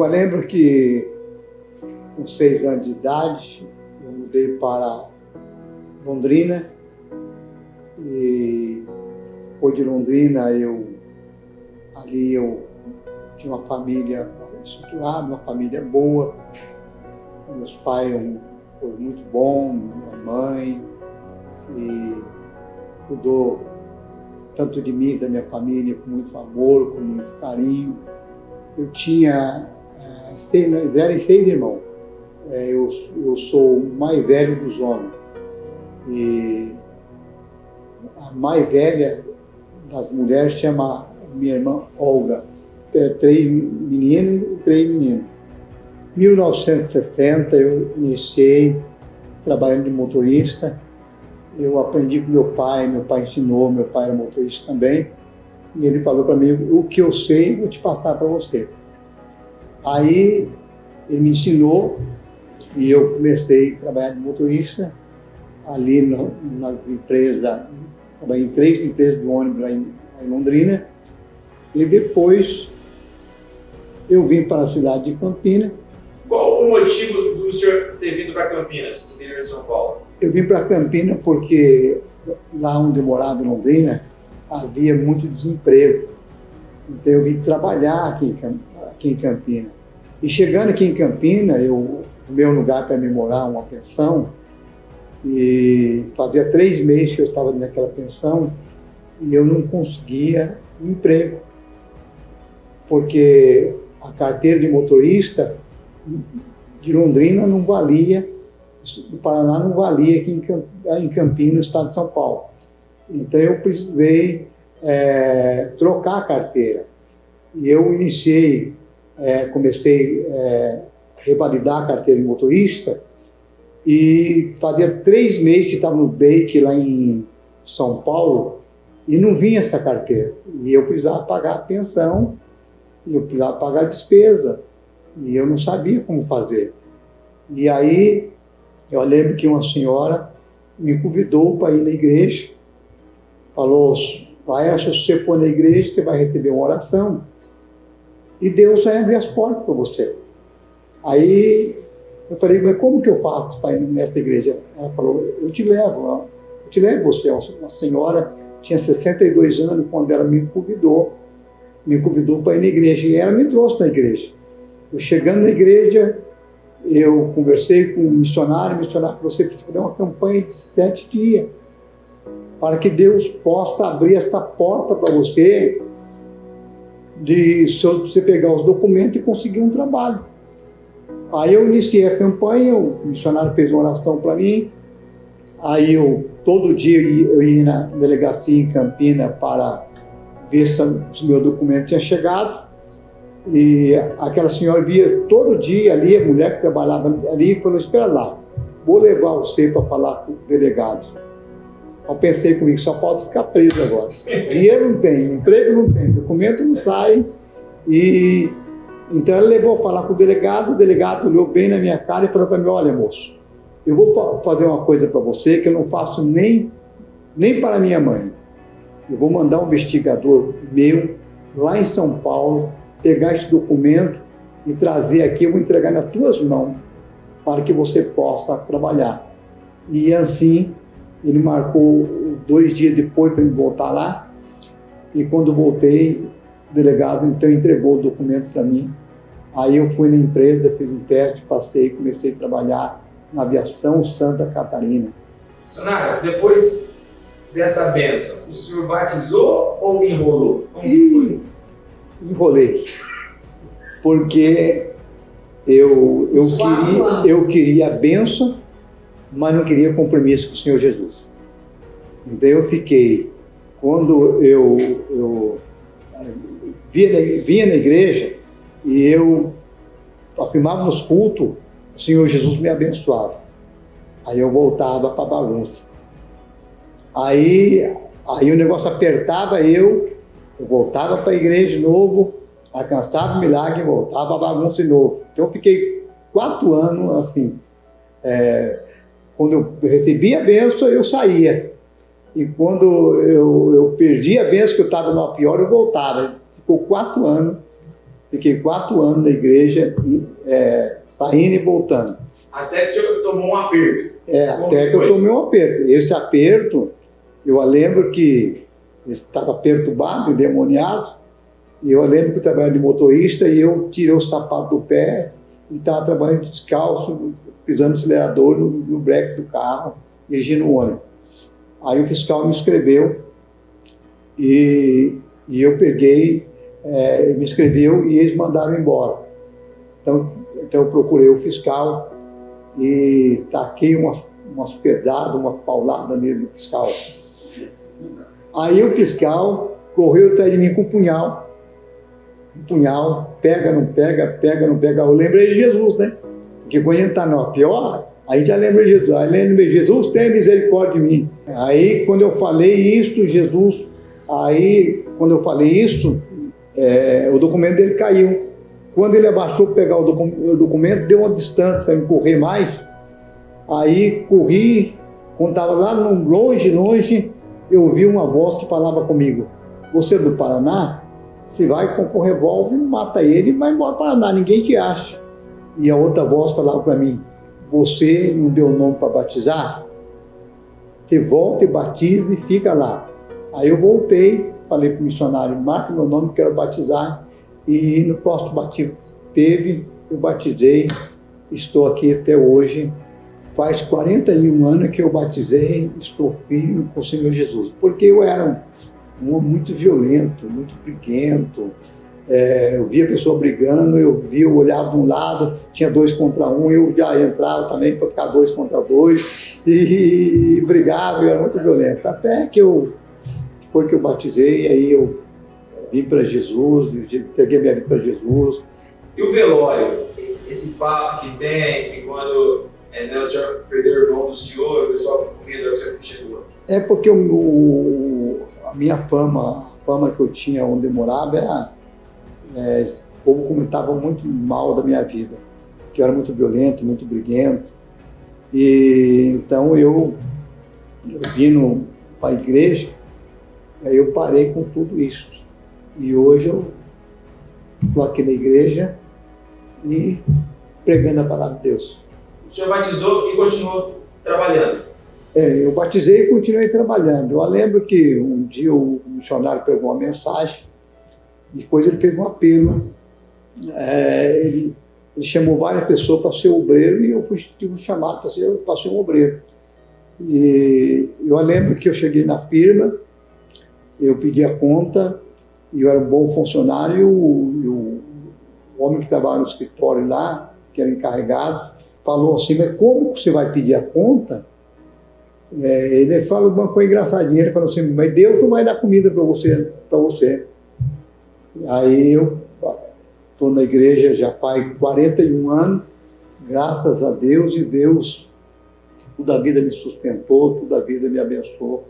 Eu lembro que com 6 anos de idade, eu mudei para Londrina e depois de Londrina ali eu tinha uma família estruturada, uma família boa. Meus pais foram muito bons, minha mãe, e cuidou tanto de mim, da minha família, com muito amor, com muito carinho. Eu tinha, eram 6 irmãos. Eu sou o mais velho dos homens. E a mais velha das mulheres chama minha irmã Olga. 3 meninos e 3 meninos. Em 1960 eu iniciei trabalhando de motorista. Eu aprendi com meu pai ensinou, meu pai era motorista também. E ele falou para mim, o que eu sei, vou te passar para você. Aí ele me ensinou e eu comecei a trabalhar de motorista ali nas empresas, trabalhei em 3 empresas de ônibus lá em Londrina. E depois eu vim para a cidade de Campinas. Qual o motivo do senhor ter vindo para Campinas, interior de São Paulo? Eu vim para Campinas porque lá onde eu morava, em Londrina, havia muito desemprego. Então eu vim trabalhar aqui em Campinas. E chegando aqui em Campinas, o meu lugar para me morar, uma pensão, e fazia 3 meses que eu estava naquela pensão e eu não conseguia um emprego. Porque a carteira de motorista de Londrina não valia, do Paraná não valia aqui em Campinas, no estado de São Paulo. Então eu precisei trocar a carteira. E eu comecei a revalidar a carteira de motorista e fazia 3 meses que estava no DEIC lá em São Paulo e não vinha essa carteira. E eu precisava pagar a pensão, e eu precisava pagar a despesa, e eu não sabia como fazer. E aí, eu lembro que uma senhora me convidou para ir na igreja, falou, pai, se você for na igreja, você vai receber uma oração, e Deus vai abrir as portas para você. Aí, eu falei, mas como que eu faço para ir nessa igreja? Ela falou, eu te levo você. Uma senhora tinha 62 anos quando ela me convidou para ir na igreja, e ela me trouxe na igreja. Eu chegando na igreja, eu conversei com o missionário falou, você precisa fazer uma campanha de 7 dias, para que Deus possa abrir essa porta para você, de você pegar os documentos e conseguir um trabalho. Aí eu iniciei a campanha, o missionário fez uma oração para mim, aí todo dia eu ia na delegacia em Campinas para ver se o meu documento tinha chegado, e aquela senhora via todo dia ali, a mulher que trabalhava ali, falou, espera lá, vou levar você para falar com o delegado. Eu pensei comigo, só falta ficar preso agora. Dinheiro não tem, emprego não tem, documento não sai, e então ela levou a falar com o delegado olhou bem na minha cara e falou para mim, olha moço, eu vou fazer uma coisa para você que eu não faço nem para minha mãe. Eu vou mandar um investigador meu lá em São Paulo, pegar esse documento e trazer aqui, eu vou entregar nas tuas mãos para que você possa trabalhar. E assim, ele marcou 2 dias depois para me voltar lá, e quando voltei, o delegado então entregou o documento para mim. Aí eu fui na empresa, fiz um teste, passei, comecei a trabalhar na aviação Santa Catarina. Missionário, depois dessa bênção, o senhor batizou ou enrolou? Como foi? Enrolei, porque eu queria a bênção, mas não queria compromisso com o Senhor Jesus. Então eu fiquei, quando eu vinha na igreja e eu afirmava nos cultos, o Senhor Jesus me abençoava. Aí eu voltava para a bagunça. Aí o negócio apertava, eu voltava para a igreja de novo, alcançava o milagre e voltava à bagunça de novo. Então eu fiquei 4 anos assim. Quando eu recebia a bênção, eu saía. E quando eu perdi a bênção, que eu estava no pior, eu voltava. Ficou 4 anos Fiquei 4 anos na igreja, saindo e voltando. Até que o senhor tomou um aperto. Até que eu tomei um aperto. Esse aperto, eu lembro que eu estava perturbado, endemoniado, e eu lembro que eu trabalhava de motorista e eu tirei o sapato do pé e estava trabalhando descalço, pisando no acelerador, no breque do carro, dirigindo o ônibus. Aí o fiscal me escreveu e eu peguei, me escreveu e eles mandaram embora. Então eu procurei o fiscal e taquei umas pedradas, uma paulada nele no fiscal. Aí o fiscal correu atrás de mim com um punhal, pega, não pega, pega, não pega. Eu lembrei de Jesus, né? Porque quando a gente está no pior, a gente já lembra de Jesus. Aí lembra de Jesus, tem misericórdia de mim. Aí quando eu falei isso, Jesus, o documento dele caiu. Quando ele abaixou para pegar o documento, deu uma distância para me correr mais. Aí corri, quando estava lá longe, eu ouvi uma voz que falava comigo: você é do Paraná? Você vai com o revólver, mata ele e vai embora para o Paraná, ninguém te acha. E a outra voz falava para mim: você não deu nome para batizar? Você volta e batiza e fica lá. Aí eu voltei, falei para o missionário: marca meu nome, quero batizar. E no próximo batismo eu batizei, estou aqui até hoje. Faz 41 anos que eu batizei, estou firme com o Senhor Jesus. Porque eu era um homem muito violento, muito briguento. Eu via a pessoa brigando, eu olhava de um lado, tinha 2 contra 1, eu já entrava também para ficar 2 contra 2 e brigava, eu era muito violento. Até que depois que eu batizei, aí eu vim para Jesus, peguei minha vida para Jesus. E o velório? Esse papo que tem, que quando o senhor perdeu o irmão do senhor, o pessoal ficou com medo, o senhor chegou. É porque a minha fama, a fama que eu tinha onde eu morava era... o povo comentava muito mal da minha vida, que eu era muito violento, muito briguento. E então eu vim para a igreja, aí eu parei com tudo isso. E hoje eu estou aqui na igreja e pregando a palavra de Deus. O senhor batizou e continuou trabalhando? Eu batizei e continuei trabalhando. Eu lembro que um dia o missionário pegou uma mensagem, depois ele fez um apelo. Ele chamou várias pessoas para ser obreiro e eu tive um chamado para ser um obreiro. E eu lembro que eu cheguei na firma, eu pedi a conta, e eu era um bom funcionário, e o homem que trabalhava no escritório lá, que era encarregado, falou assim: mas como você vai pedir a conta? Ele falou uma coisa engraçadinha, ele falou assim: mas Deus não vai dar comida para você. Aí eu estou na igreja já faz 41 anos, graças a Deus, e Deus toda a vida me sustentou, toda a vida me abençoou.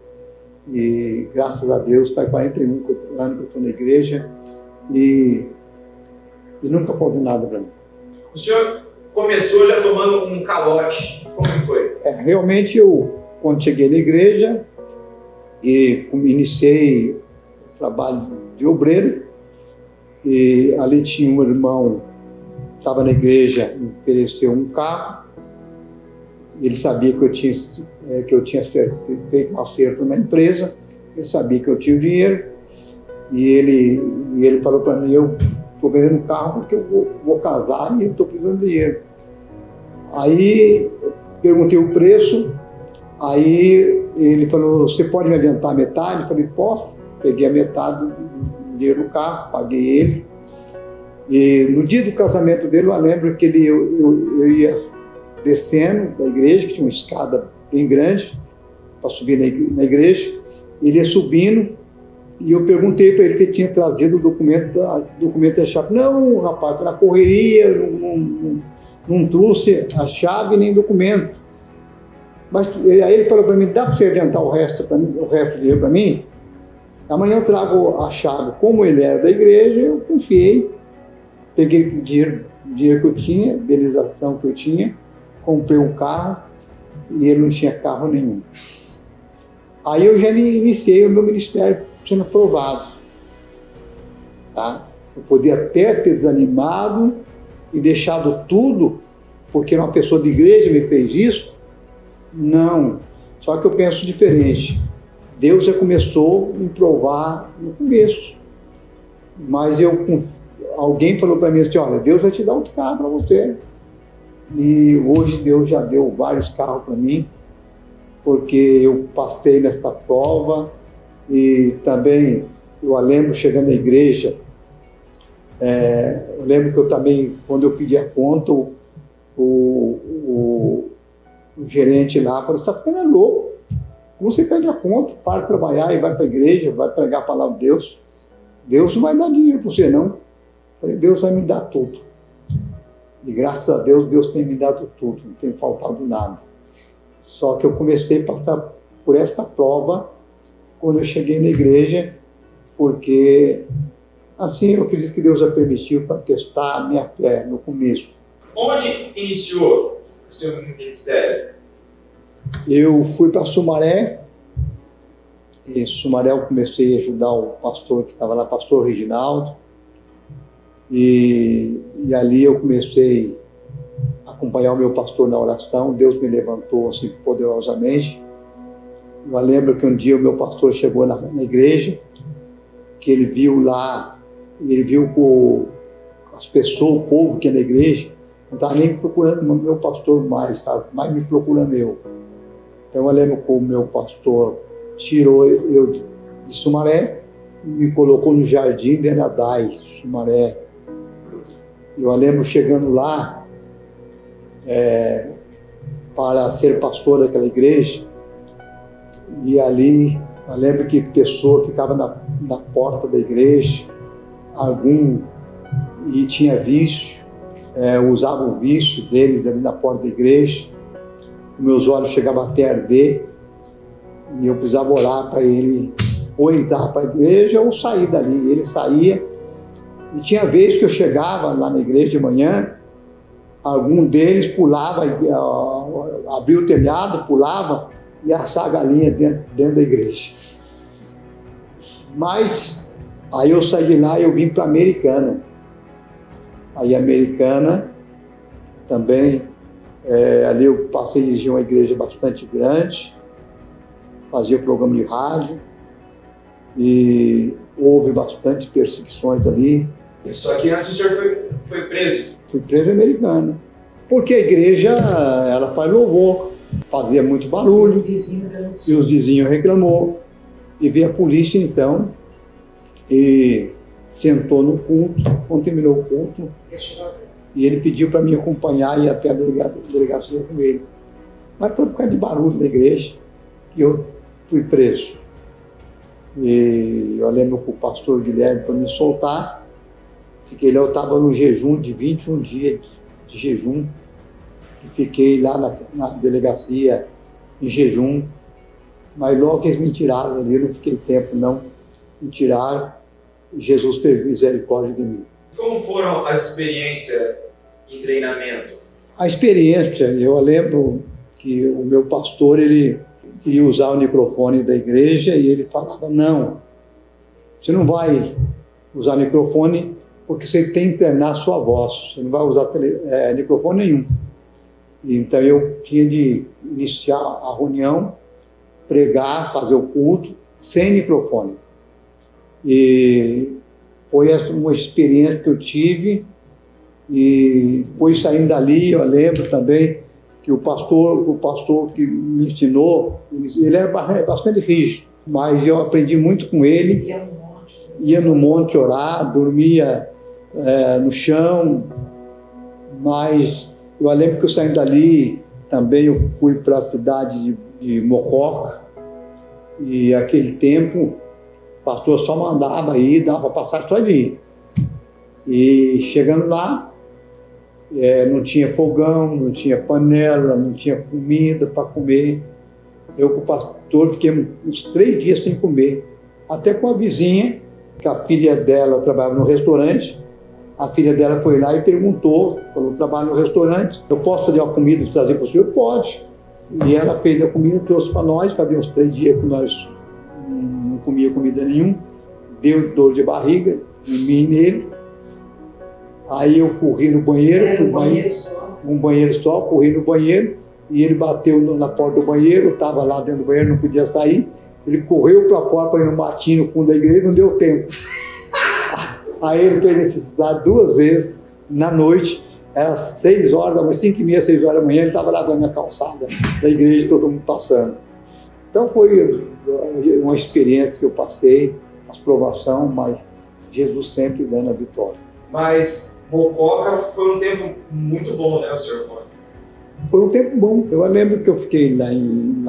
E graças a Deus faz 41 anos que eu estou na igreja e nunca faltou nada para mim. O senhor começou já tomando um calote, como que foi? Realmente quando cheguei na igreja e iniciei o trabalho de obreiro, e ali tinha um irmão que estava na igreja, me ofereceu um carro. Ele sabia que eu tinha feito um acerto na empresa, ele sabia que eu tinha o dinheiro, e ele falou para mim: eu estou vendendo um carro porque eu vou casar e eu estou precisando de dinheiro. Aí perguntei o preço, aí ele falou: você pode me adiantar metade? Eu falei: posso. Peguei a metade do dinheiro do carro, paguei ele. E no dia do casamento dele, eu lembro que eu ia descendo da igreja, que tinha uma escada bem grande para subir na igreja. Ele ia subindo e eu perguntei para ele se ele tinha trazido o documento da chave. Não, rapaz, na correria, não trouxe a chave nem documento. Mas aí ele falou para mim: dá para você adiantar o resto do dinheiro para mim? Amanhã eu trago a chave. Como ele era da igreja, eu confiei, peguei o dinheiro que eu tinha, a indenização que eu tinha, comprei um carro e ele não tinha carro nenhum. Aí eu já iniciei o meu ministério sendo aprovado. Tá? Eu podia até ter desanimado e deixado tudo, porque uma pessoa de igreja me fez isso. Não. Só que eu penso diferente. Deus já começou a me provar no começo. Mas alguém falou para mim assim, olha, Deus vai te dar outro carro para você. E hoje Deus já deu vários carros para mim, porque eu passei nessa prova. E também, eu lembro chegando na igreja, eu lembro que eu também, quando eu pedi a conta, o gerente lá falou, você está ficando louco. Como você pede a conta, para de trabalhar e vai para a igreja, vai pregar a palavra de Deus. Deus não vai dar dinheiro para você, não. Eu falei, Deus vai me dar tudo. E graças a Deus, Deus tem me dado tudo, não tem faltado nada. Só que eu comecei a passar por esta prova quando eu cheguei na igreja, porque assim eu acredito que Deus já permitiu para testar a minha fé no começo. Onde iniciou o seu ministério? Eu fui para Sumaré. Em Sumaré eu comecei a ajudar o pastor que estava lá, pastor Reginaldo. E ali eu comecei a acompanhar o meu pastor na oração. Deus me levantou assim poderosamente. Eu lembro que um dia o meu pastor chegou na igreja, que ele viu lá, ele viu as pessoas, o povo que é na igreja, não estava nem procurando o meu pastor mais, estava mais me procurando eu. Então eu lembro que o meu pastor tirou eu de Sumaré e me colocou no jardim de Enadai, Sumaré. Eu lembro chegando lá para ser pastor daquela igreja, e ali eu lembro que pessoa ficava na porta da igreja, e tinha vício, usava o vício deles ali na porta da igreja. Meus olhos chegavam até a arder e eu precisava orar para ele ou entrar para a igreja ou sair dali. Ele saía e tinha vezes que eu chegava lá na igreja de manhã, algum deles pulava, abria o telhado, pulava e assava a galinha dentro da igreja. Mas aí eu saí de lá e eu vim para a Americana. Aí a Americana também, ali eu passei a dirigir uma igreja bastante grande, fazia programa de rádio e houve bastante perseguições ali. Só que antes o senhor foi preso? Fui preso em Americana, porque a igreja ela faz louvor, fazia muito barulho e os vizinhos reclamou. E veio a polícia então e sentou no culto, quando terminou o culto, e ele pediu para me acompanhar e ir até a delegacia com ele. Mas foi por causa de barulho na igreja que eu fui preso. E eu lembro que o pastor Guilherme foi me soltar, fiquei lá, eu estava no jejum de 21 dias de jejum, e fiquei lá na delegacia em jejum, mas logo que eles me tiraram ali, eu não fiquei tempo não, me tiraram, e Jesus teve misericórdia de mim. Como foram as experiências em treinamento? A experiência, eu lembro que o meu pastor, ele queria usar o microfone da igreja e ele falava, não, você não vai usar microfone porque você tem que treinar a sua voz, você não vai usar microfone nenhum. Então eu tinha de iniciar a reunião, pregar, fazer o culto, sem microfone. E foi uma experiência que eu tive, e depois saindo dali, eu lembro também que o pastor que me ensinou, ele era bastante rígido, mas eu aprendi muito com ele. Ia no monte orar, dormia no chão, mas eu lembro que eu saindo dali, também eu fui para a cidade de Mococa, e aquele tempo o pastor só mandava ir, dava para passar só de ir. E chegando lá, não tinha fogão, não tinha panela, não tinha comida para comer. Eu com o pastor fiquei uns 3 dias sem comer. Até com a vizinha, que a filha dela trabalhava no restaurante, a filha dela foi lá e perguntou, falou, trabalho no restaurante, eu posso fazer uma comida para trazer para o senhor? Pode. E ela fez a comida, trouxe para nós, fazia uns 3 dias que nós não comia comida nenhuma, deu dor de barriga, em mim e nele, Aí eu corri no banheiro, Era um banheiro só. um banheiro só, corri no banheiro, e ele bateu na porta do banheiro, eu estava lá dentro do banheiro, não podia sair. Ele correu para fora para ir no matinho no fundo da igreja, não deu tempo. Aí ele fez necessidade 2 vezes na noite, era 6 horas da manhã, 5h30, 6 horas da manhã, ele estava lavando na calçada da igreja, todo mundo passando. Então foi uma experiência que eu passei, uma provação, mas Jesus sempre dando a vitória. Mas Mococa foi um tempo muito bom, né, o senhor Conde? Foi um tempo bom. Eu lembro que eu fiquei lá em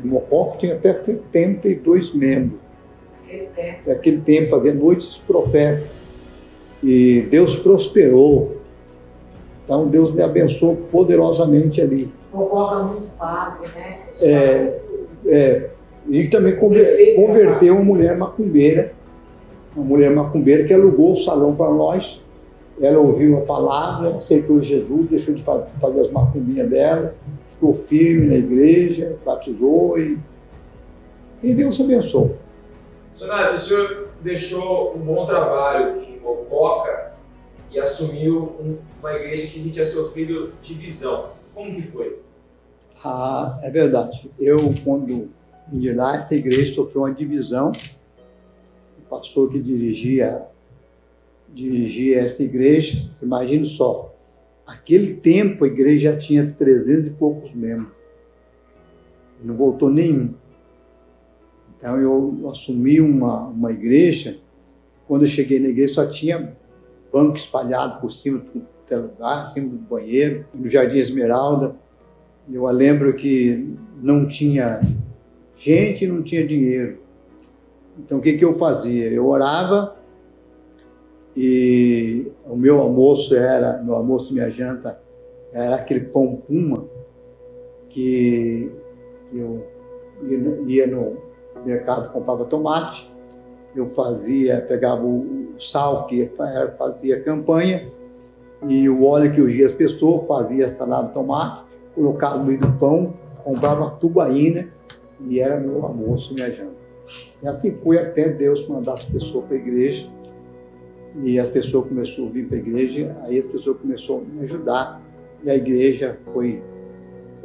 Mococa, tinha até 72 membros. Naquele tempo, fazia noites proféticas. E Deus prosperou. Então Deus me abençoou poderosamente ali. Mococa muito padre, né? E também converteu uma mulher macumbeira que alugou o salão para nós. Ela ouviu a palavra, aceitou Jesus, deixou de fazer as macumbinhas dela, ficou firme na igreja, batizou e Deus abençoou. Missionário, o senhor deixou um bom trabalho em Mococa e assumiu uma igreja que tinha sofrido divisão. Como que foi? É verdade. Eu, quando vim de lá, essa igreja sofreu uma divisão. O pastor que dirigia essa igreja, imagine só, naquele tempo a igreja já tinha 300 e poucos membros. E não voltou nenhum. Então eu assumi uma igreja, quando eu cheguei na igreja só tinha banco espalhado por cima do lugar, em cima do banheiro, no Jardim Esmeralda. Eu lembro que não tinha gente e não tinha dinheiro. Então o que eu fazia? Eu orava e o meu almoço e minha janta era aquele pão puma que eu ia no mercado, comprava tomate, eu pegava o sal que fazia campanha e o óleo que ungia as pessoas, fazia salada de tomate, colocava no meio do pão, comprava tubaína e era meu almoço e minha janta. E assim foi até Deus mandar as pessoas para a igreja e as pessoas começaram a vir para a igreja, aí as pessoas começaram a me ajudar e a igreja foi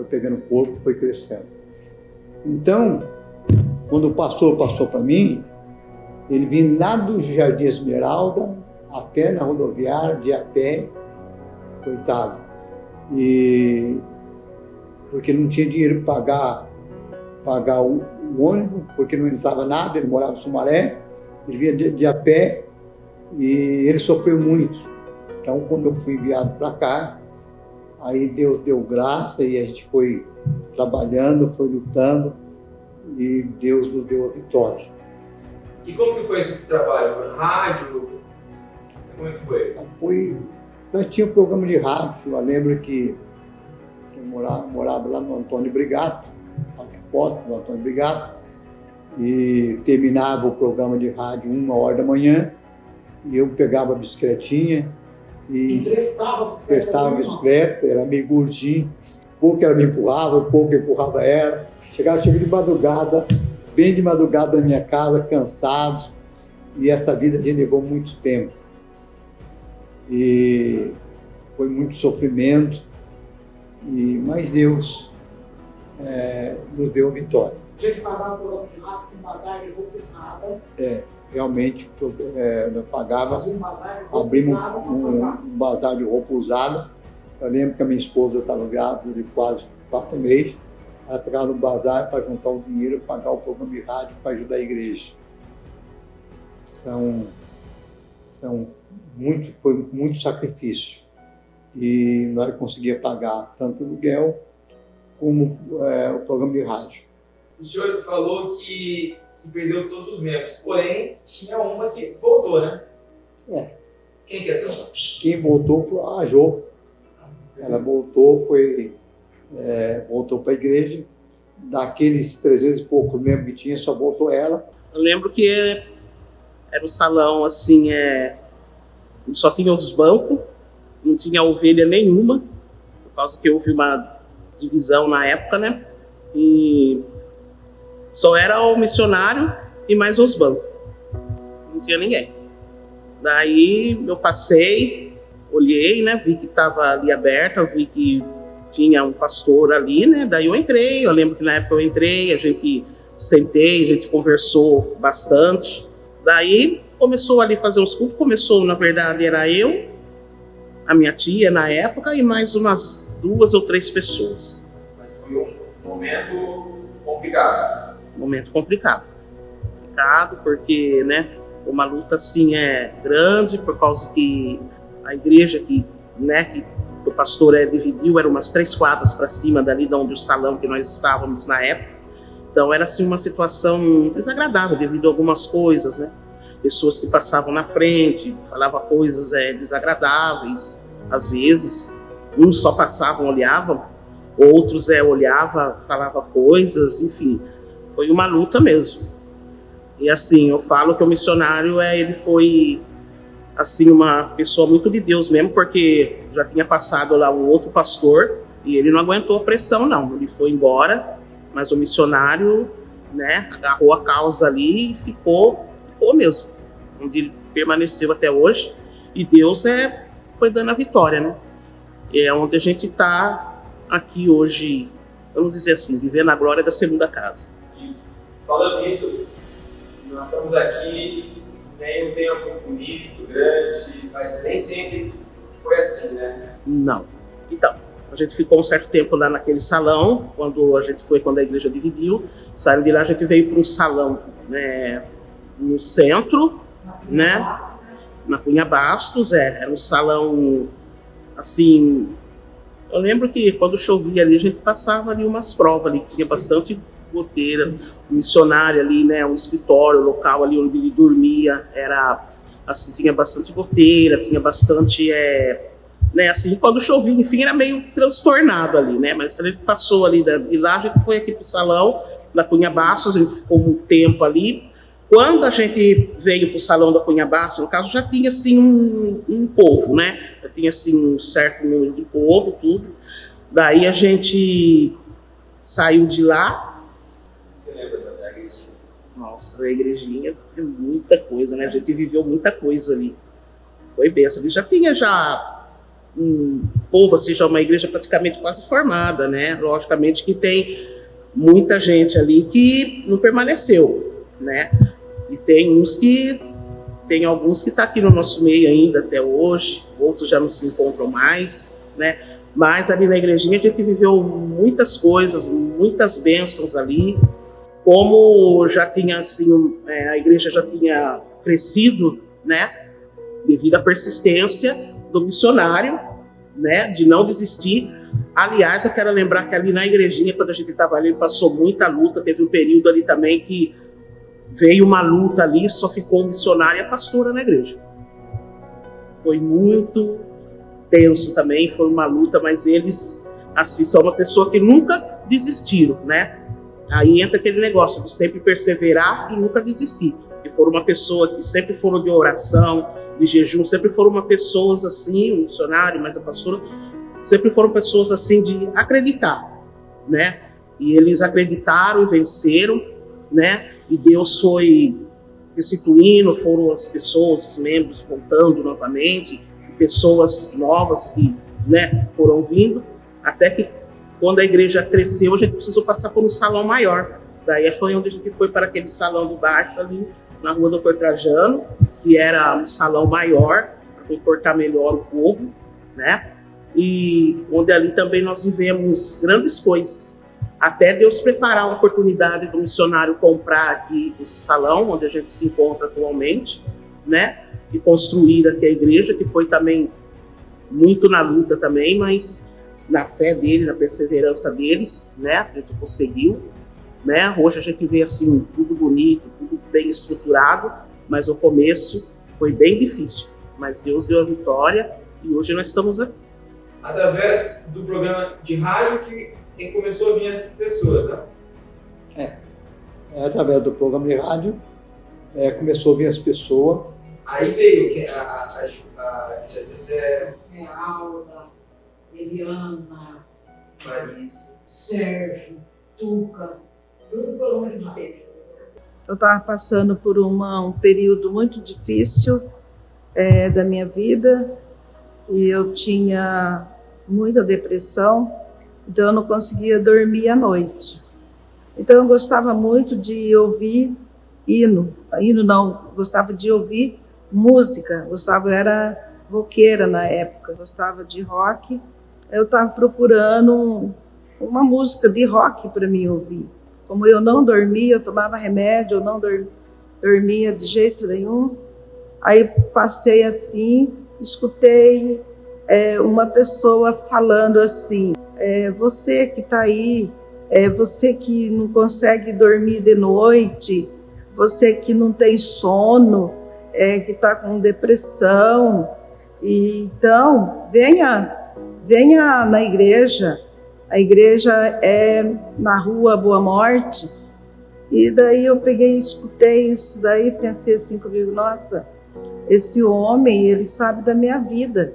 pegando corpo, foi crescendo. Então, quando o pastor passou para mim, ele vinha lá do Jardim Esmeralda até na rodoviária, de a pé, coitado. E porque não tinha dinheiro para pagar o ônibus, porque não entrava nada, ele morava em Sumaré, ele vinha de a pé e ele sofreu muito. Então, quando eu fui enviado para cá, aí Deus deu graça e a gente foi trabalhando, foi lutando, e Deus nos deu a vitória. E como que foi esse trabalho? Foi rádio? Como é que foi? Nós tínhamos um programa de rádio. Eu lembro que eu morava lá no Antônio Brigato, no Antônio Brigato, e terminava o programa de rádio 1h da manhã, e eu pegava a bicicletinha e emprestava a bicicleta, era meio gordinho, pouco ela me empurrava, pouco eu empurrava ela. Chegava de madrugada, bem de madrugada na minha casa, cansado, e essa vida a gente levou muito tempo. E foi muito sofrimento, mas Deus nos deu vitória. Tinha que pagar um programa de rádio com bazar de roupa usada. Realmente, nós pagava, abrimos um bazar de roupa usada. Eu lembro que a minha esposa estava grávida de quase 4 meses. Ela pegava no bazar para juntar o dinheiro, pagar o programa de rádio para ajudar a igreja. Foi muito sacrifício. E nós conseguíamos pagar tanto o aluguel como o programa de rádio. O senhor falou que perdeu todos os membros, porém tinha uma que voltou, né? Quem que é essa uma? Quem voltou foi a Jô. Ela voltou, voltou para a igreja. Daqueles 300 e poucos membros que tinha, só voltou ela. Eu lembro que era um salão assim, só tinha os bancos, não tinha ovelha nenhuma, por causa que houve uma divisão na época, né? E só era o missionário e mais os bancos. Não tinha ninguém. Daí eu passei, olhei, né, vi que estava ali aberta, eu vi que tinha um pastor ali, né, daí eu entrei, eu lembro que na época eu entrei, a gente sentei, a gente conversou bastante, daí começou ali a fazer uns cultos, começou, na verdade, era eu, a minha tia na época e mais umas 2 ou 3 pessoas. Mas foi um momento complicado. Momento complicado. Complicado porque, né, uma luta assim é grande por causa que a igreja que o pastor dividiu, eram umas 3 quadras para cima dali de onde o salão que nós estávamos na época. Então era assim uma situação desagradável devido a algumas coisas, né? Pessoas que passavam na frente, falavam coisas desagradáveis, às vezes. Uns só passavam, olhavam, outros olhavam, falavam coisas, enfim. Foi uma luta mesmo. E assim, eu falo que o missionário, ele foi, assim, uma pessoa muito de Deus mesmo, porque já tinha passado lá um outro pastor e ele não aguentou a pressão, não. Ele foi embora, mas o missionário, né, agarrou a causa ali e ficou mesmo, onde ele permaneceu até hoje. E Deus foi dando a vitória, né? É onde a gente está aqui hoje, vamos dizer assim, vivendo a glória da segunda casa. Isso. Falando nisso, nós estamos aqui em um tempo bonito, grande, mas nem sempre foi assim, né? Não. Então, a gente ficou um certo tempo lá naquele salão, quando a igreja dividiu. Saindo de lá, a gente veio para um salão, né, no centro, né, na Cunha Bastos. Era um salão, assim, eu lembro que quando chovia ali, a gente passava ali umas provas ali, tinha bastante goteira, um missionário ali, né, um escritório local ali onde ele dormia, era assim, tinha bastante goteira, tinha bastante, né, assim, quando chovia, enfim, era meio transtornado ali, né, mas quando a gente passou ali de lá, a gente foi aqui pro salão da Cunha Bastos, a gente ficou um tempo ali. Quando a gente veio pro salão da Cunha Bastos, no caso, já tinha, assim, um povo, né, já tinha, assim, um certo número de povo, tudo. Daí a gente saiu de lá. Você lembra da igrejinha? Nossa, a igrejinha é muita coisa, né? A gente viveu muita coisa ali. Foi benção. Ali já tinha um povo, assim, já uma igreja praticamente quase formada, né? Logicamente que tem muita gente ali que não permaneceu, né? E tem alguns que estão aqui no nosso meio ainda até hoje, outros já não se encontram mais, né? Mas ali na igrejinha a gente viveu muitas coisas, muitas bênçãos ali. Como já tinha, assim, a igreja já tinha crescido, né, devido à persistência do missionário, né, de não desistir. Aliás, eu quero lembrar que ali na igrejinha, quando a gente estava ali, passou muita luta. Teve um período ali também que veio uma luta ali, só ficou o missionário e a pastora na igreja. Foi muito tenso também, foi uma luta, mas eles, assim, são uma pessoa que nunca desistiram, né? Aí entra aquele negócio de sempre perseverar e nunca desistir. E foram uma pessoa que sempre foram de oração, de jejum, sempre foram uma pessoas assim, o missionário, mas a pastora, sempre foram pessoas assim de acreditar, né? E eles acreditaram e venceram, né? E Deus foi restituindo, foram as pessoas, os membros voltando novamente, pessoas novas que, né, foram vindo, até que quando a igreja cresceu, a gente precisou passar por um salão maior. Daí foi onde a gente foi para aquele salão de baixo ali, na rua do Trajano, que era um salão maior, para confortar melhor o povo, né? E onde ali também nós vivemos grandes coisas. Até Deus preparar uma oportunidade do missionário comprar aqui esse salão, onde a gente se encontra atualmente, né? E construir aqui a igreja, que foi também muito na luta também, mas na fé dele, na perseverança deles, né? A gente conseguiu, né? Hoje a gente vê assim, tudo bonito, tudo bem estruturado, mas o começo foi bem difícil. Mas Deus deu a vitória e hoje nós estamos aqui. Através do programa de rádio que começou a vir as pessoas, né? Através do programa de rádio, começou a vir as pessoas. Aí veio a Jessé, Alda, Eliana, Marisa, Sérgio, Tuca, tudo programa de rádio. Eu estava passando por um período muito difícil da minha vida, e eu tinha muita depressão, então eu não conseguia dormir à noite. Então eu gostava muito de ouvir gostava de ouvir música, eu era roqueira na época, gostava de rock. Eu estava procurando uma música de rock para mim ouvir. Como eu não dormia, eu tomava remédio, eu não dormia de jeito nenhum. Aí passei assim, escutei uma pessoa falando assim, você que está aí, você que não consegue dormir de noite, você que não tem sono, que está com depressão, então venha na igreja. A igreja é na Rua Boa Morte. E daí eu peguei e escutei isso daí, pensei assim comigo, nossa, esse homem, ele sabe da minha vida,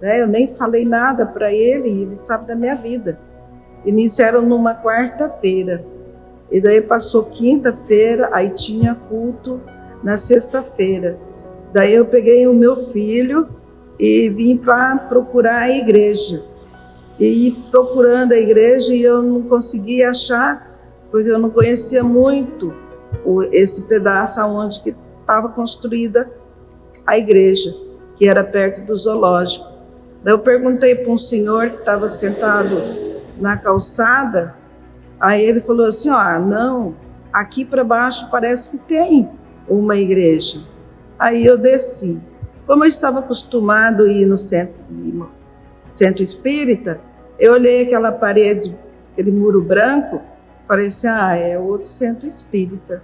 né? Eu nem falei nada para ele, ele sabe da minha vida. Iniciaram numa quarta-feira, e daí passou quinta-feira, aí tinha culto na sexta-feira. Daí eu peguei o meu filho e vim para procurar a igreja. E procurando a igreja, e eu não conseguia achar, porque eu não conhecia muito esse pedaço onde que estava construída a igreja, que era perto do zoológico. Daí eu perguntei para um senhor que estava sentado na calçada, aí ele falou assim, não, aqui para baixo parece que tem uma igreja. Aí eu desci. Como eu estava acostumado a ir no centro espírita, eu olhei aquela parede, aquele muro branco, falei assim, é outro centro espírita.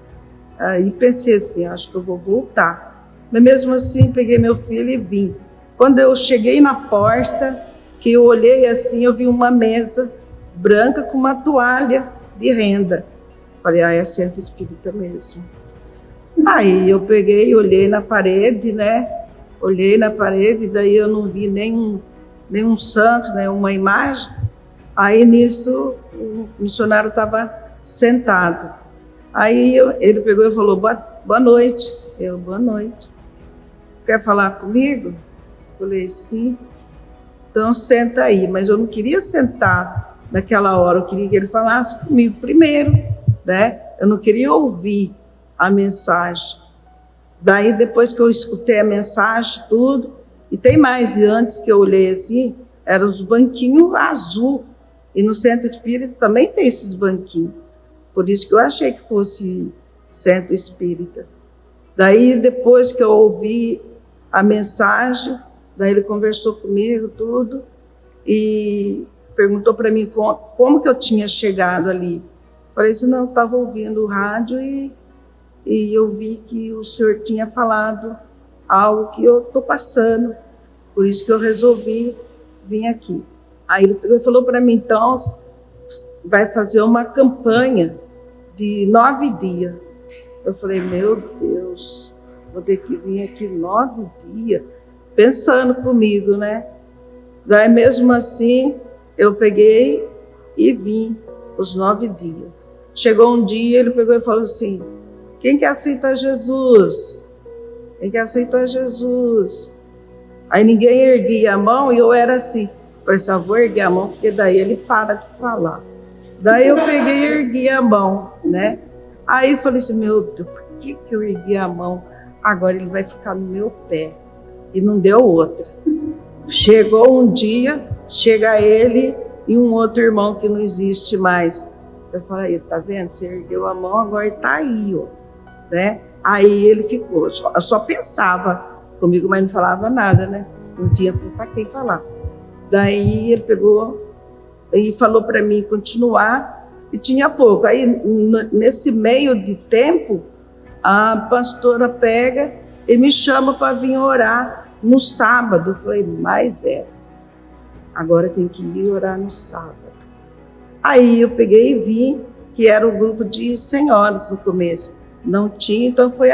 Aí pensei assim, acho que eu vou voltar. Mas mesmo assim, peguei meu filho e vim. Quando eu cheguei na porta, que eu olhei assim, eu vi uma mesa branca com uma toalha de renda. Falei, é centro espírita mesmo. Aí eu peguei e olhei na parede, né? Olhei na parede, daí eu não vi nenhum santo, né? Uma imagem. Aí nisso o missionário estava sentado. Aí ele pegou e falou, boa noite. Eu, boa noite. Quer falar comigo? Falei, sim. Então senta aí. Mas eu não queria sentar naquela hora, eu queria que ele falasse comigo primeiro, né? Eu não queria ouvir a mensagem. Daí depois que eu escutei a mensagem, tudo, e tem mais, e antes que eu olhei assim, eram os banquinhos azul. E no centro espírita também tem esses banquinhos. Por isso que eu achei que fosse centro espírita. Daí, depois que eu ouvi a mensagem, daí ele conversou comigo, tudo, e perguntou para mim como que eu tinha chegado ali. Falei assim, não, eu estava ouvindo o rádio e eu vi que o senhor tinha falado algo que eu estou passando. Por isso que eu resolvi vir aqui. Aí ele falou para mim, então, vai fazer uma campanha de 9 dias. Eu falei, meu Deus, vou ter que vir aqui 9 dias, pensando comigo, né? Daí mesmo assim, eu peguei e vim os 9 dias. Chegou um dia, ele pegou e falou assim, quem quer aceitar Jesus? Quem quer aceitar Jesus? Aí ninguém erguia a mão e eu era assim. Falei assim, vou erguer a mão, porque daí ele para de falar. Daí eu peguei e ergui a mão, né? Aí eu falei assim, meu Deus, por que eu ergui a mão? Agora ele vai ficar no meu pé. E não deu outra. Chegou um dia, chega ele e um outro irmão que não existe mais. Eu falei, tá vendo? Você ergueu a mão, agora ele tá aí, ó. Né? Aí ele ficou, eu só pensava comigo, mas não falava nada, né? Não tinha para quem falar. Daí ele pegou e falou para mim continuar, e tinha pouco. Aí, nesse meio de tempo, a pastora pega e me chama para vir orar no sábado. Eu falei, mais essa. Agora tem que ir orar no sábado. Aí eu peguei e vim, que era o grupo de senhoras no começo. Não tinha, então foi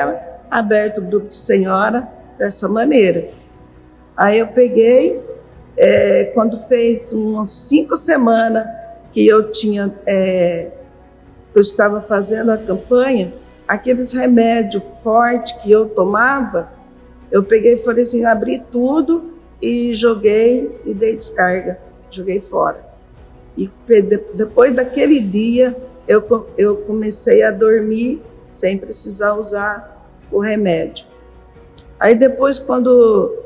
aberto o grupo de senhora dessa maneira. Aí eu peguei, quando fez umas 5 semanas que eu tinha, eu estava fazendo a campanha, aqueles remédios fortes que eu tomava, eu peguei e falei assim, abri tudo e joguei e dei descarga, joguei fora. E depois daquele dia, eu comecei a dormir sem precisar usar o remédio. Aí depois, quando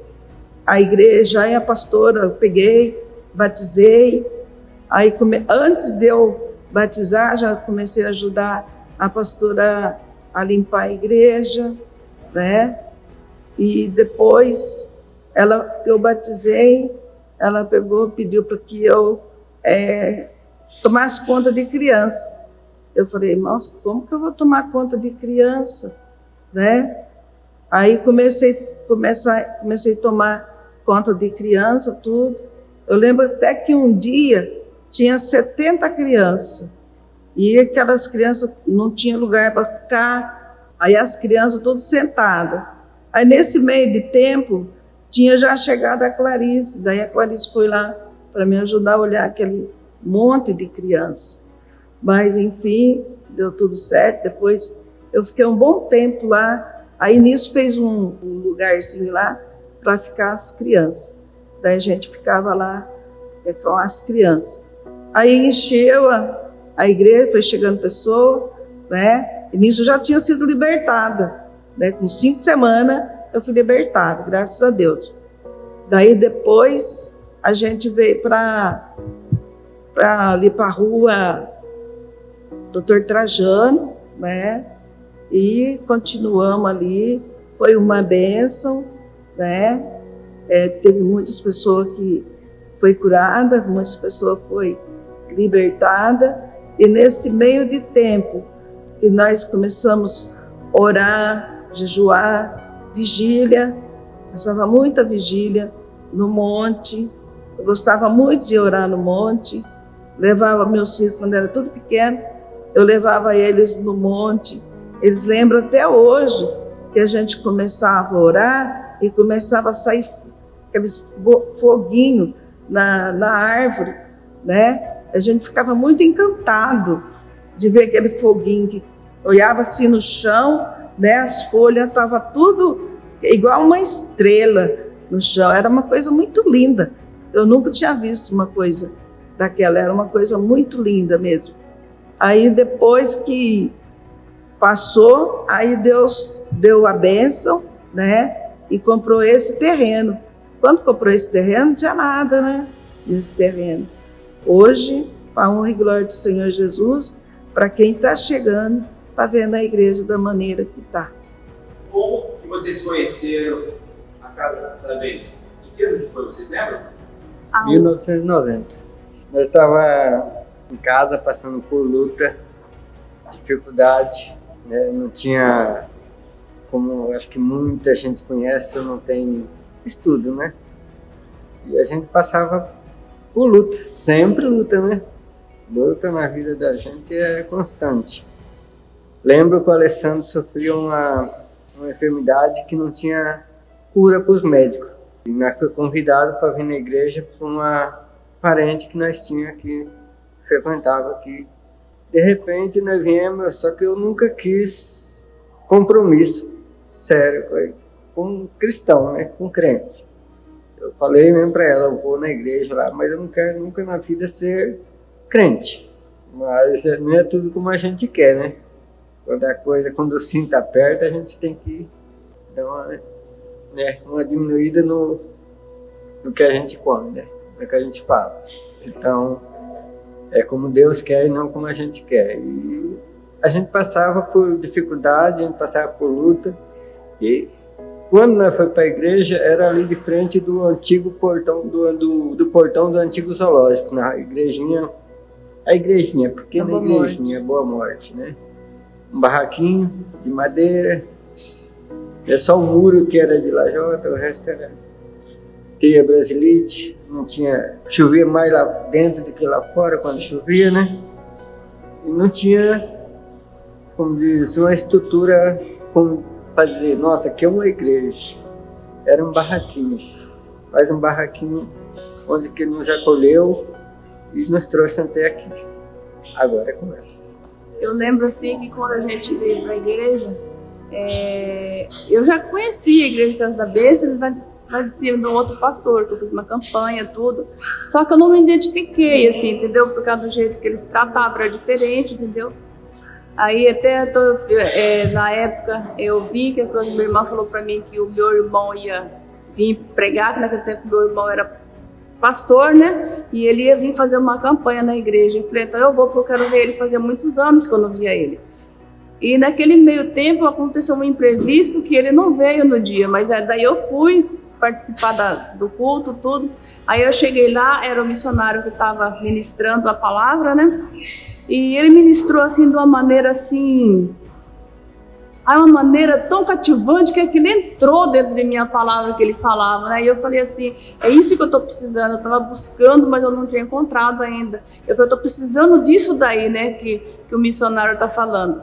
a igreja e a pastora, eu peguei, batizei. Aí, antes de eu batizar, já comecei a ajudar a pastora a limpar a igreja, né? E depois, eu batizei, ela pegou, pediu para que eu tomasse conta de criança. Eu falei, nossa, como que eu vou tomar conta de criança, né? Aí comecei a tomar conta de criança, tudo. Eu lembro até que um dia tinha 70 crianças e aquelas crianças não tinham lugar para ficar, aí as crianças todas sentadas. Aí nesse meio de tempo tinha já chegado a Clarice, daí a Clarice foi lá para me ajudar a olhar aquele monte de criança. Mas enfim, deu tudo certo. Depois eu fiquei um bom tempo lá, aí nisso fez um lugarzinho lá para ficar as crianças. Daí a gente ficava lá com as crianças. Aí encheu a igreja, foi chegando pessoa, né? E nisso eu já tinha sido libertada, né? Com 5 semanas eu fui libertada, graças a Deus. Daí depois a gente veio ali para a rua Doutor Trajano, né? E continuamos ali, foi uma bênção, né? Teve muitas pessoas que foi curada, muitas pessoas foi libertada, e nesse meio de tempo que nós começamos a orar, jejuar, vigília, passava muita vigília no monte, eu gostava muito de orar no monte, levava meus filhos quando era tudo pequeno, eu levava eles no monte, eles lembram até hoje que a gente começava a orar e começava a sair aqueles foguinhos na árvore, né? A gente ficava muito encantado de ver aquele foguinho que olhava assim no chão, né? As folhas estavam tudo igual uma estrela no chão, era uma coisa muito linda. Eu nunca tinha visto uma coisa daquela, era uma coisa muito linda mesmo. Aí depois que passou, aí Deus deu a bênção, né? E comprou esse terreno. Quando comprou esse terreno, não tinha nada, né? Nesse terreno. Hoje, para a honra e glória do Senhor Jesus, para quem está chegando, está vendo a igreja da maneira que está. Como que vocês conheceram a Casa da Bênção? Em que ano que foi, vocês lembram? 1990. Nós estávamos em casa passando por luta, dificuldade, né? Não tinha, como acho que muita gente conhece, eu não tenho estudo, né? E a gente passava por luta, sempre luta, né? Luta na vida da gente é constante. Lembro que o Alessandro sofria uma enfermidade que não tinha cura para os médicos. E nós fomos convidados para vir na igreja por uma parente que nós tínhamos que frequentava aqui. De repente nós viemos, só que eu nunca quis compromisso sério com cristão, né? Com crente. Eu falei mesmo para ela, eu vou na igreja lá, mas eu não quero nunca na vida ser crente. Mas não é tudo como a gente quer, né? Quando o cinto aperta, a gente tem que dar uma diminuída no que a gente come, né? No que a gente fala. Então, é como Deus quer e não como a gente quer. E a gente passava por dificuldade, a gente passava por luta. E quando nós fomos para a igreja, era ali de frente do antigo portão, do portão do antigo zoológico, na igrejinha, pequena igrejinha, Boa Morte, né? Um barraquinho de madeira, é só o muro que era de lajota, o resto era teia brasilite, não tinha, chovia mais lá dentro do que lá fora quando chovia, né? E não tinha, como diz, uma estrutura para dizer, nossa, aqui é uma igreja. Era um barraquinho, mas um barraquinho onde que ele nos acolheu e nos trouxe até aqui. Agora é com ela. Eu lembro assim que quando a gente veio para a igreja, Eu já conhecia a Igreja Casa da Bênção, lá de cima de um outro pastor, que eu fiz uma campanha, tudo. Só que eu não me identifiquei, assim, entendeu? Por causa do jeito que eles tratavam, era diferente, entendeu? Aí até na época eu vi que a minha irmã falou para mim que o meu irmão ia vir pregar, que naquele tempo meu irmão era pastor, né? E ele ia vir fazer uma campanha na igreja. Eu falei, então eu vou, porque eu quero ver ele. Fazia muitos anos que eu não via ele. E naquele meio tempo aconteceu um imprevisto que ele não veio no dia, mas daí eu fui participar do culto, tudo. Aí eu cheguei lá, era o missionário que estava ministrando a palavra, né? E ele ministrou assim de uma maneira assim, uma maneira tão cativante que aquilo entrou dentro de mim a palavra que ele falava, né? E eu falei assim, é isso que eu estou precisando. Eu estava buscando, mas eu não tinha encontrado ainda. Eu falei, eu estou precisando disso daí, né? Que o missionário está falando.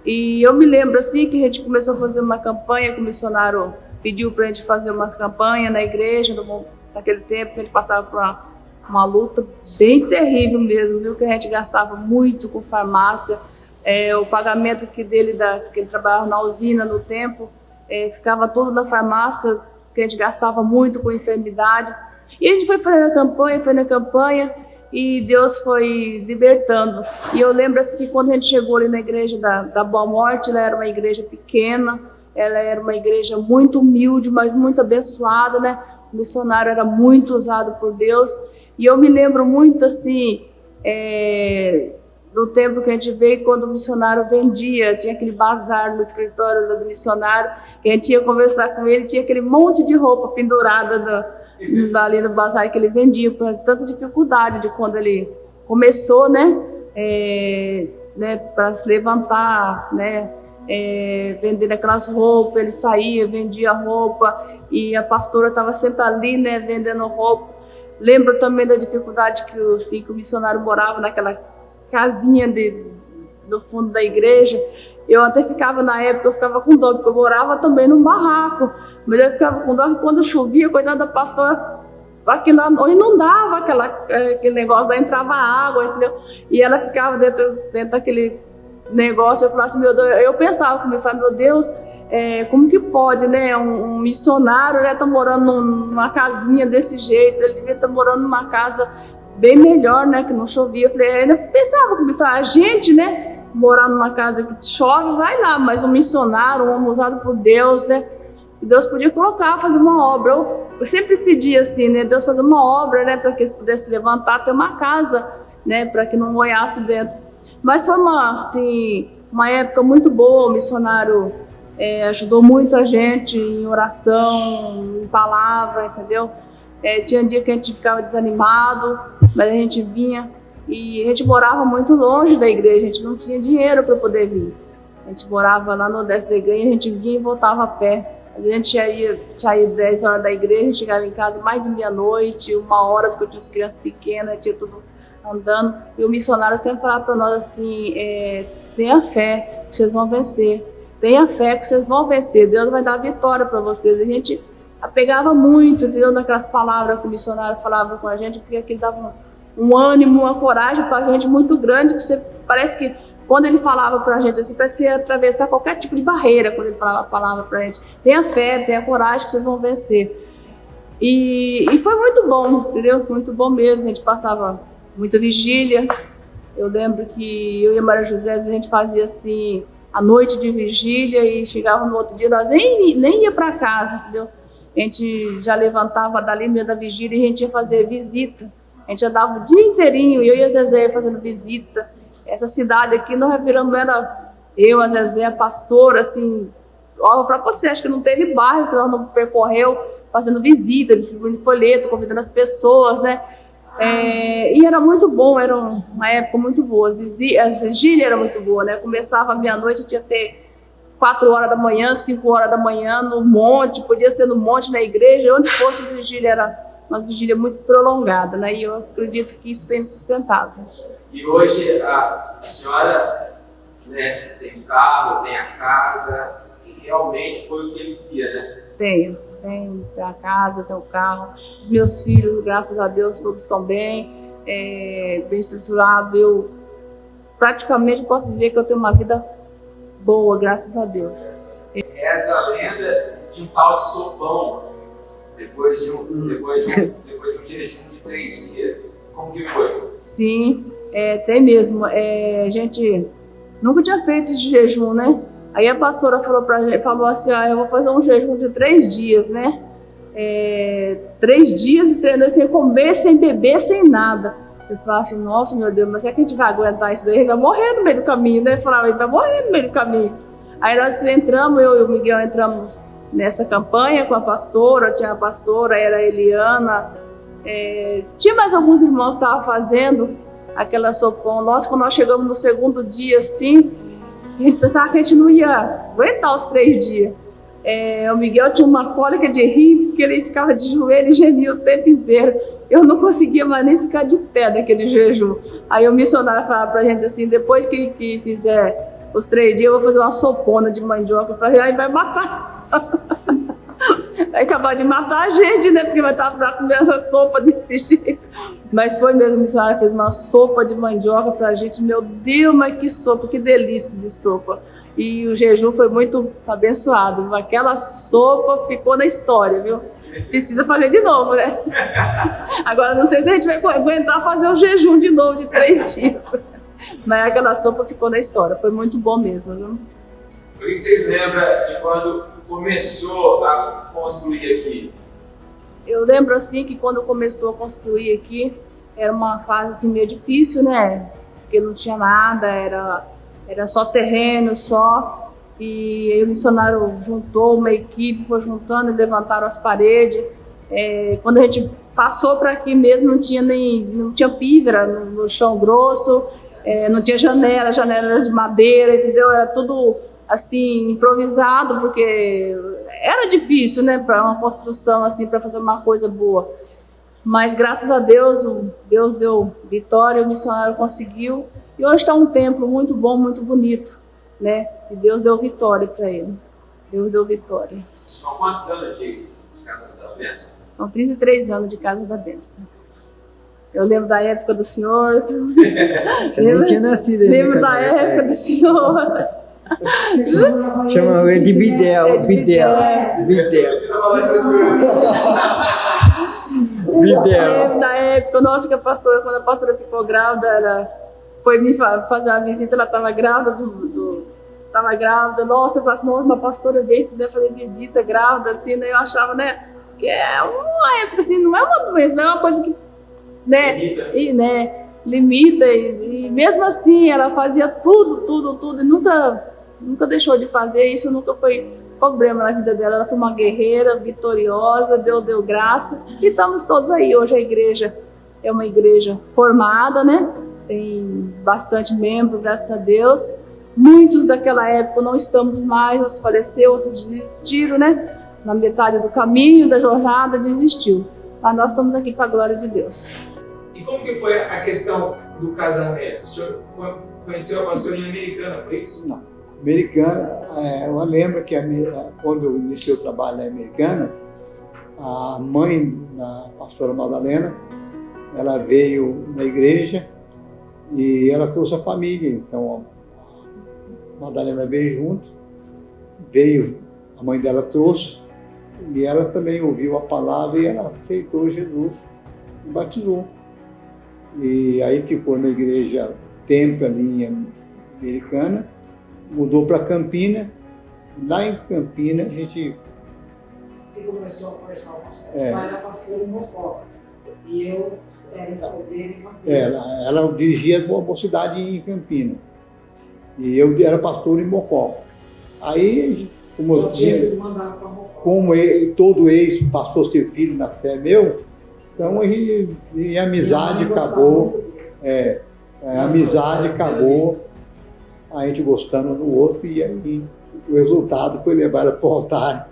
E eu me lembro assim que a gente começou a fazer uma campanha, que o missionário pediu para a gente fazer umas campanhas na igreja, naquele tempo que a gente passava por uma luta bem terrível mesmo, viu? Que a gente gastava muito com farmácia, o pagamento que ele trabalhava na usina no tempo, ficava tudo na farmácia, que a gente gastava muito com enfermidade. E a gente foi fazendo a campanha, e Deus foi libertando. E eu lembro assim que quando a gente chegou ali na igreja da Boa Morte, ela era uma igreja pequena, ela era uma igreja muito humilde, mas muito abençoada, né? O missionário era muito usado por Deus. E eu me lembro muito assim, do tempo que a gente veio, quando o missionário vendia, tinha aquele bazar no escritório do missionário, que a gente ia conversar com ele, tinha aquele monte de roupa pendurada ali no bazar que ele vendia, por tanta dificuldade de quando ele começou, né, para se levantar, né, vendendo aquelas roupas, ele saía, vendia roupa, e a pastora estava sempre ali, né, vendendo roupa. Lembro também da dificuldade que o missionário morava naquela casinha do fundo da igreja. Eu até ficava, na época, eu ficava com dó, porque eu morava também num barraco, mas eu ficava com dó que quando chovia, coitada da pastora, aqui lá inundava aquele negócio, daí entrava água, entendeu? E ela ficava dentro daquele negócio. Eu falava assim, meu Deus, eu pensava comigo, meu Deus, como que pode, né, um missionário, né, tá morando numa casinha desse jeito, ele devia estar morando numa casa bem melhor, né, que não chovia. Eu ainda pensava comigo, a gente, né, morar numa casa que chove, vai lá, mas um missionário, um homem usado por Deus, né, Deus podia colocar, fazer uma obra. Eu sempre pedi assim, né, Deus fazer uma obra, né, para que eles pudessem levantar, ter uma casa, né, para que não molhasse dentro. Mas foi uma época muito boa. O missionário ajudou muito a gente em oração, em palavra, entendeu? Tinha dia que a gente ficava desanimado, mas a gente vinha, e a gente morava muito longe da igreja, a gente não tinha dinheiro para poder vir. A gente morava lá no Nordeste da igreja, a gente vinha e voltava a pé. A gente saía 10 horas da igreja, chegava em casa mais de meia-noite, 1 hora, porque eu tinha as crianças pequenas, tinha tudo andando. E o missionário sempre falava para nós assim, tenha fé que vocês vão vencer. Tenha fé que vocês vão vencer. Deus vai dar vitória para vocês. E a gente apegava muito, entendeu, naquelas palavras que o missionário falava com a gente, porque aquilo dava um ânimo, uma coragem para a gente muito grande, que parece que quando ele falava para a gente assim, parece que ia atravessar qualquer tipo de barreira quando ele falava a palavra para a gente. Tenha fé, tenha coragem que vocês vão vencer. E foi muito bom, entendeu? Muito bom mesmo. A gente passava muita vigília. Eu lembro que eu e a Maria José, a gente fazia assim, a noite de vigília, e chegava no outro dia, nós nem ia para casa, entendeu? A gente já levantava dali no meio da vigília e a gente ia fazer visita. A gente andava o dia inteirinho, eu e a Zezé fazendo visita. Essa cidade aqui, nós viramos, eu, a Zezé, a pastora, assim, olha para você, acho que não teve bairro que nós não percorreu fazendo visita, distribuindo folheto, convidando as pessoas, né? E era muito bom, era uma época muito boa. As vigílias eram muito boas, né? Começava meia-noite, tinha que ter 4 horas da manhã, 5 horas da manhã, no monte, podia ser no monte, na igreja, onde fosse. As vigílias era uma vigília muito prolongada, né? E eu acredito que isso tem nos sustentado. E hoje a senhora, né, tem um carro, tem a casa, e realmente foi o que ele dizia, né? Tenho a casa, tenho o carro. Os meus filhos, graças a Deus, todos estão bem estruturados. Eu praticamente posso dizer que eu tenho uma vida boa, graças a Deus. reza a lenda de um tal de sopão, depois de um jejum de 3 dias. Como que foi? Sim, tem mesmo. A gente nunca tinha feito esse jejum, né? Aí a pastora falou assim, eu vou fazer um jejum de 3 dias, né? 3 dias e 3 noites sem comer, sem beber, sem nada. Eu falava assim, nossa, meu Deus, mas é que a gente vai aguentar isso daí? Ele vai morrer no meio do caminho, né? Eu falava, ele vai morrer no meio do caminho. Aí nós entramos, eu e o Miguel entramos nessa campanha com a pastora, tinha a pastora, era a Eliana, tinha mais alguns irmãos que estavam fazendo aquela sopão. Quando nós chegamos no segundo dia, assim, a gente pensava que a gente não ia aguentar os 3 dias. O Miguel tinha uma cólica de rir, porque ele ficava de joelho e gemia o tempo inteiro. Eu não conseguia mais nem ficar de pé daquele jejum. Aí o missionário falava pra gente assim, depois que fizer os 3 dias, eu vou fazer uma sopona de mandioca pra ele, aí vai matar. Vai acabar de matar a gente, né? Porque vai estar pra comer essa sopa desse jeito. Mas foi mesmo, o missionário fez uma sopa de mandioca pra gente. Meu Deus, mas que sopa, que delícia de sopa. E o jejum foi muito abençoado. Aquela sopa ficou na história, viu? Precisa fazer de novo, né? Agora não sei se a gente vai aguentar fazer o jejum de novo de 3 dias. Mas aquela sopa ficou na história. Foi muito bom mesmo, viu? O que vocês lembram de quando começou a construir aqui? Eu lembro assim que quando começou a construir aqui, era uma fase assim meio difícil, né? Porque não tinha nada, era só terreno, só. E aí o missionário juntou uma equipe, foi juntando e levantaram as paredes. Quando a gente passou para aqui mesmo, não tinha piso, era no chão grosso, não tinha janela era de madeira, entendeu? Era tudo assim, improvisado, porque era difícil, né, para uma construção assim, para fazer uma coisa boa. Mas graças a Deus, Deus deu vitória, o missionário conseguiu. E hoje está um templo muito bom, muito bonito, né? E Deus deu vitória para ele. Deus deu vitória. São quantos anos de Casa da Bênção? São 33 anos de Casa da Bênção. Eu lembro da época do senhor. Você nem tinha nascido ainda. Lembro da época do senhor. Chama ele de Bidel. Bidel. Na época, nossa, que quando a pastora ficou grávida, ela foi me fazer uma visita, ela estava grávida estava grávida, nossa, eu falei assim, uma pastora veio poder fazer visita grávida, assim, né? Eu achava, né, que é uma época, assim, não é uma doença, não é uma coisa que, né, limita, e mesmo assim, ela fazia tudo, e nunca deixou de fazer, isso nunca foi problema na vida dela. Ela foi uma guerreira vitoriosa, Deus deu graça, e estamos todos aí. Hoje a igreja é uma igreja formada, né? Tem bastante membro, graças a Deus. Muitos daquela época não estamos mais, uns faleceram, outros desistiram, né? Na metade do caminho, da jornada, desistiu. Mas nós estamos aqui para a glória de Deus. E como que foi a questão do casamento? O senhor conheceu a pastorinha americana, foi isso? Não. Americana, eu lembro que quando eu iniciei o trabalho na Americana, a mãe da pastora Madalena, ela veio na igreja e ela trouxe a família. Então a Madalena veio junto, a mãe dela trouxe, e ela também ouviu a palavra e ela aceitou Jesus e batizou. E aí ficou na igreja tempo ali em Americana, mudou para Campina. Lá em Campina a gente começou a conversar com a pastora em Mocó. E eu era obreira em Campina. Ela dirigia a mocidade em Campina. E eu era pastor em Mocó. Aí, como todo ex-pastor ser filho na fé meu, então a amizade acabou. A amizade acabou, a gente gostando um do outro, e aí o resultado foi levar ela para o altar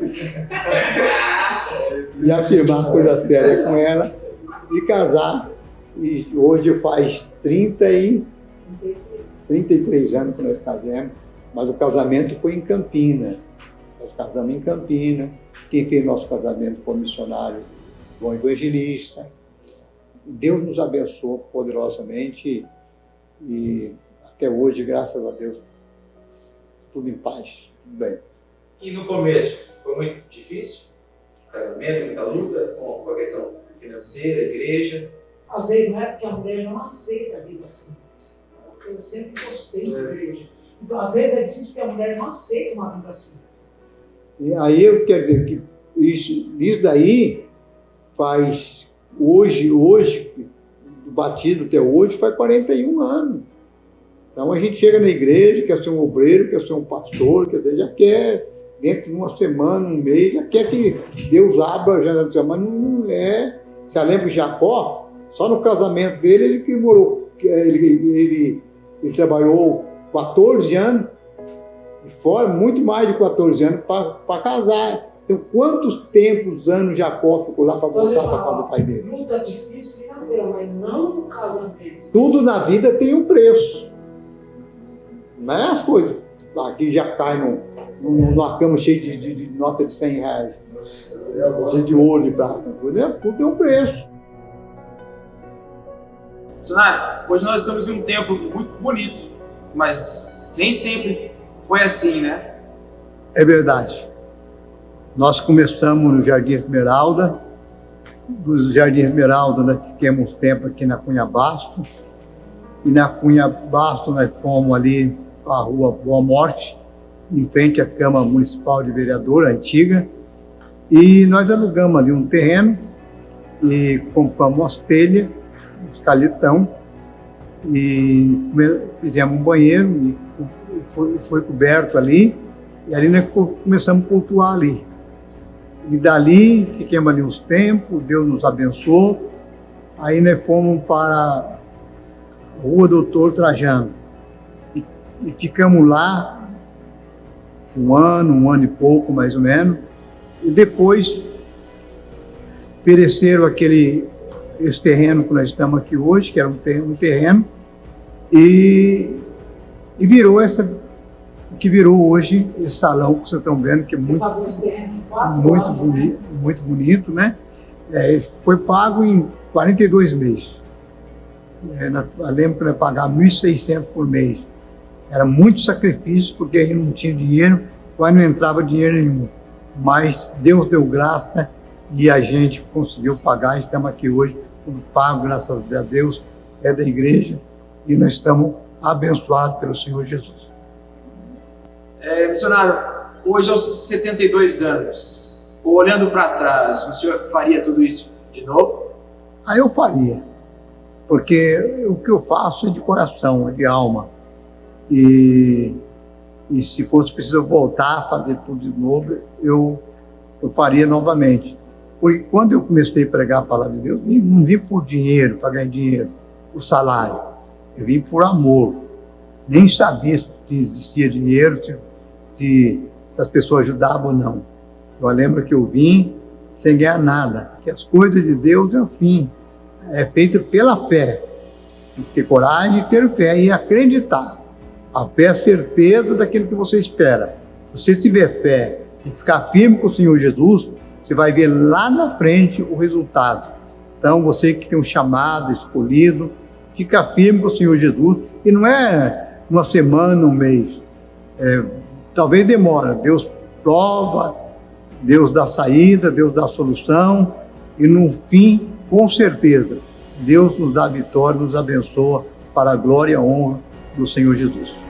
e afirmar coisa séria com ela e casar. E hoje faz 33 anos que nós casamos, mas o casamento foi em Campina. Nós casamos em Campina. Quem fez nosso casamento foi o missionário João Evangelista. Deus nos abençoou poderosamente e até hoje, graças a Deus, tudo em paz, tudo bem. E no começo, foi muito difícil? Casamento, muita luta com a questão financeira, igreja? Às vezes não é porque a mulher não aceita a vida simples. Eu sempre gostei da igreja. Então, às vezes é difícil porque a mulher não aceita uma vida simples. E aí eu quero dizer que isso daí faz, hoje, do batismo até hoje, faz 41 anos. Então a gente chega na igreja, quer ser um obreiro, quer ser um pastor, quer dizer, já quer, dentro de uma semana, um mês, já quer que Deus abra a janela do céu, mas não é. Você lembra de Jacó? Só no casamento dele, ele que morou, ele trabalhou 14 anos, fora, muito mais de 14 anos, para casar. Então, quantos anos Jacó ficou lá para voltar para a casa do pai dele? Luta difícil financeira, mas não no casamento. Tudo na vida tem um preço. Não é as coisas. Aqui já cai numa cama cheia de nota de 100 reais. Cheia de ouro, de prata. Tudo tem um preço. Missionário, hoje nós estamos em um tempo muito bonito, mas nem sempre foi assim, né? É verdade. Nós começamos no Jardim Esmeralda. Do Jardim Esmeralda nós ficamos tempo aqui na Cunha Basto. E na Cunha Basto nós fomos ali para a Rua Boa Morte, em frente à Câmara Municipal de Vereador, antiga. E nós alugamos ali um terreno e compramos umas telhas, uns calitão, e fizemos um banheiro e foi coberto ali. E ali nós começamos a cultuar ali. E dali, ficamos ali uns tempos, Deus nos abençoou. Aí nós fomos para a Rua Doutor Trajano. E ficamos lá um ano e pouco, mais ou menos. E depois ofereceram esse terreno que nós estamos aqui hoje, que era um terreno, e virou o que virou hoje esse salão que vocês estão vendo, que é muito bonito, né? Foi pago em 42 meses. Eu lembro que nós pagávamos 1.600 por mês. Era muito sacrifício, porque a gente não tinha dinheiro, quase não entrava dinheiro nenhum. Mas Deus deu graça e a gente conseguiu pagar. Estamos aqui hoje, tudo pago, graças a Deus, é da igreja, e nós estamos abençoados pelo Senhor Jesus. Missionário, hoje aos 72 anos, olhando para trás, o senhor faria tudo isso de novo? Eu faria, porque o que eu faço é de coração, é de alma. E se fosse preciso voltar a fazer tudo de novo, eu faria novamente. Porque quando eu comecei a pregar a palavra de Deus, não vim por dinheiro, para ganhar dinheiro, o salário. Eu vim por amor. Nem sabia se existia dinheiro, se as pessoas ajudavam ou não. Eu lembro que eu vim sem ganhar nada. Que as coisas de Deus é assim. É feito pela fé. Tem que ter coragem, ter fé e acreditar. A fé é a certeza daquilo que você espera. Se você tiver fé e ficar firme com o Senhor Jesus, você vai ver lá na frente o resultado. Então, você que tem um chamado escolhido, fica firme com o Senhor Jesus. E não é uma semana, um mês. Talvez demora. Deus prova, Deus dá saída, Deus dá solução. E no fim, com certeza, Deus nos dá vitória, nos abençoa para a glória e a honra do Senhor Jesus.